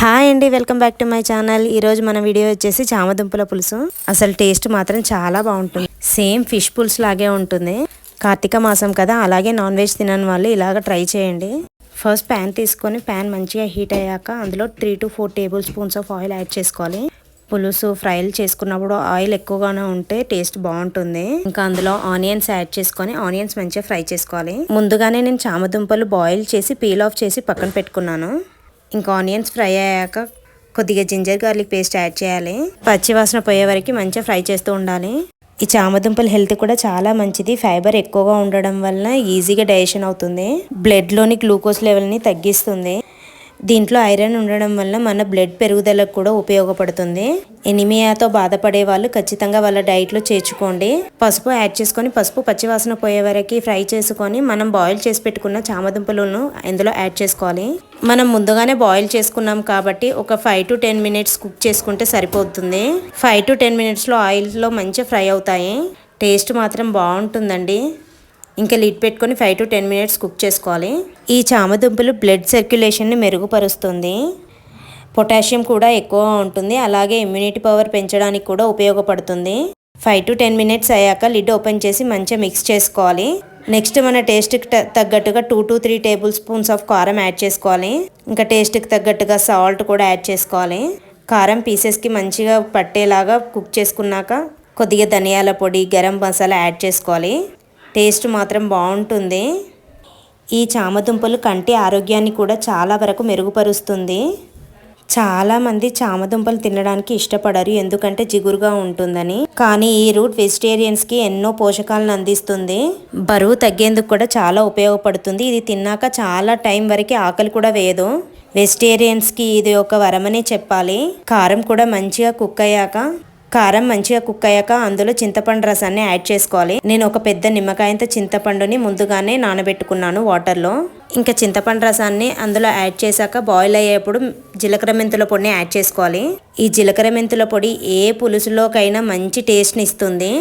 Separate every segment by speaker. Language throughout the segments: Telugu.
Speaker 1: హాయ్ అండి, welcome back to my channel. ఈరోజు మన వీడియో వచ్చేసి చామదుంపల పులుసు. అసలు టేస్ట్ మాత్రం చాలా బాగుంటుంది. సేమ్ ఫిష్ పులుసు లాగే ఉంటుంది. కార్తీక మాసం కదా, అలాగే నాన్ వెజ్ తినని వాళ్ళు ఇలాగ ట్రై చేయండి. ఫస్ట్ ప్యాన్ తీసుకొని ప్యాన్ మంచిగా హీట్ అయ్యాక అందులో 3 to 4 table spoons of oil add చేసుకోవాలి. పులుసు ఫ్రైలు చేసుకున్నప్పుడు ఆయిల్ ఎక్కువగానే ఉంటే టేస్ట్ బాగుంటుంది. ఇంకా అందులో ఆనియన్స్ యాడ్ చేసుకొని ఆనియన్స్ మంచిగా ఫ్రై చేసుకోవాలి. ముందుగానే నేను చామదుంపలు బాయిల్ చేసి పీల్ ఆఫ్ చేసి పక్కన పెట్టుకున్నాను. ఇంకా ఆనియన్స్ ఫ్రై అయ్యాక కొద్దిగా జింజర్ గార్లిక్ పేస్ట్ యాడ్ చేయాలి. పచ్చి వాసన పోయే వరకు మంచిగా ఫ్రై చేస్తూ ఉండాలి. ఈ చామదుంపల హెల్త్ కూడా చాలా మంచిది. ఫైబర్ ఎక్కువగా ఉండడం వలన ఈజీగా డైజెషన్ అవుతుంది. బ్లడ్లోని గ్లూకోజ్ లెవెల్ని తగ్గిస్తుంది. దీంట్లో ఐరన్ ఉండడం వల్ల మన బ్లడ్ పెరుగుదలకు కూడా ఉపయోగపడుతుంది. ఎనిమియాతో బాధపడే వాళ్ళు ఖచ్చితంగా వాళ్ళ డైట్లో చేర్చుకోండి. పసుపు యాడ్ చేసుకొని పసుపు పచ్చివాసన పోయే వరకు ఫ్రై చేసుకొని మనం బాయిల్ చేసి పెట్టుకున్న చామదుంపలను ఇందులో యాడ్ చేసుకోవాలి. మనం ముందుగానే బాయిల్ చేసుకున్నాం కాబట్టి ఒక 5 to 10 minutes కుక్ చేసుకుంటే సరిపోతుంది. 5 to 10 minutesలో ఆయిల్లో మంచిగా ఫ్రై అవుతాయి. టేస్ట్ మాత్రం బాగుంటుందండి. ఇంకా లిడ్ పెట్టుకొని 5 to 10 minutes కుక్ చేసుకోవాలి. ఈ చామదుంపలు బ్లడ్ సర్క్యులేషన్ని మెరుగుపరుస్తుంది. పొటాషియం కూడా ఎక్కువగా ఉంటుంది. అలాగే ఇమ్యూనిటీ పవర్ పెంచడానికి కూడా ఉపయోగపడుతుంది. 5 to 10 minutes అయ్యాక లిడ్ ఓపెన్ చేసి మంచిగా మిక్స్ చేసుకోవాలి. నెక్స్ట్ మన టేస్ట్కి తగ్గట్టుగా 2 to 3 టేబుల్ స్పూన్స్ ఆఫ్ కారం యాడ్ చేసుకోవాలి. ఇంకా టేస్ట్కి తగ్గట్టుగా సాల్ట్ కూడా యాడ్ చేసుకోవాలి. కారం పీసెస్కి మంచిగా పట్టేలాగా కుక్ చేసుకున్నాక కొద్దిగా ధనియాల పొడి, గరం మసాలా యాడ్ చేసుకోవాలి. టేస్ట్ మాత్రం బాగుంటుంది. ఈ చామదుంపలు కంటి ఆరోగ్యాన్ని కూడా చాలా వరకు మెరుగుపరుస్తుంది. చాలామంది చామదుంపలు తినడానికి ఇష్టపడరు, ఎందుకంటే జిగురుగా ఉంటుందని. కానీ ఈ రూట్ వెజిటేరియన్స్కి ఎన్నో పోషకాలను అందిస్తుంది. బరువు తగ్గేందుకు కూడా చాలా ఉపయోగపడుతుంది. ఇది తిన్నాక చాలా టైం వరకు ఆకలి కూడా వేయదు. వెజిటేరియన్స్కి ఇది ఒక వరమనే చెప్పాలి. కారం మంచిగా కుక్ అయ్యాక అందులో చింతపండు రసాన్ని యాడ్ చేసుకోవాలి. నేను ఒక పెద్ద నిమ్మకాయంత చింతపండుని ముందుగానే నానబెట్టుకున్నాను వాటర్లో. ఇంకా చింతపండు రసాన్ని అందులో యాడ్ చేశాక బాయిల్ అయ్యేప్పుడు జీలకర్ర మెంతుల పొడిని యాడ్ చేసుకోవాలి. ఈ జీలకర్ర మెంతుల పొడి ఏ పులుసులోకైనా మంచి టేస్ట్ని ఇస్తుంది.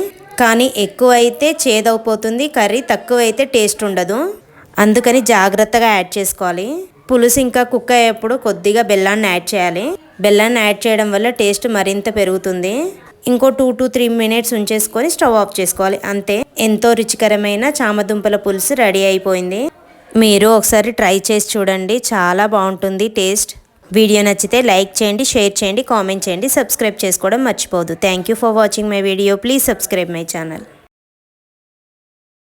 Speaker 1: కానీ ఎక్కువ అయితే చేదైపోతుంది, కర్రీ తక్కువ అయితే టేస్ట్ ఉండదు. అందుకని జాగ్రత్తగా యాడ్ చేసుకోవాలి. పులుసు ఇంకా కుక్ అయ్యేప్పుడు కొద్దిగా బెల్లాన్ని యాడ్ చేయాలి. బెల్లాన్ని యాడ్ చేయడం వల్ల టేస్ట్ మరింత పెరుగుతుంది. ఇంకో 2 to 3 minutes ఉంచేసుకొని స్టవ్ ఆఫ్ చేసుకోవాలి. అంతే, ఎంతో రుచికరమైన చామదుంపల పులుసు రెడీ అయిపోయింది. మీరు ఒకసారి ట్రై చేసి చూడండి, చాలా బాగుంటుంది టేస్ట్. వీడియో నచ్చితే లైక్ చేయండి, షేర్ చేయండి, కామెంట్ చేయండి, సబ్స్క్రైబ్ చేసుకోవడం మర్చిపోవద్దు. Thank you for watching my video. Please subscribe my channel.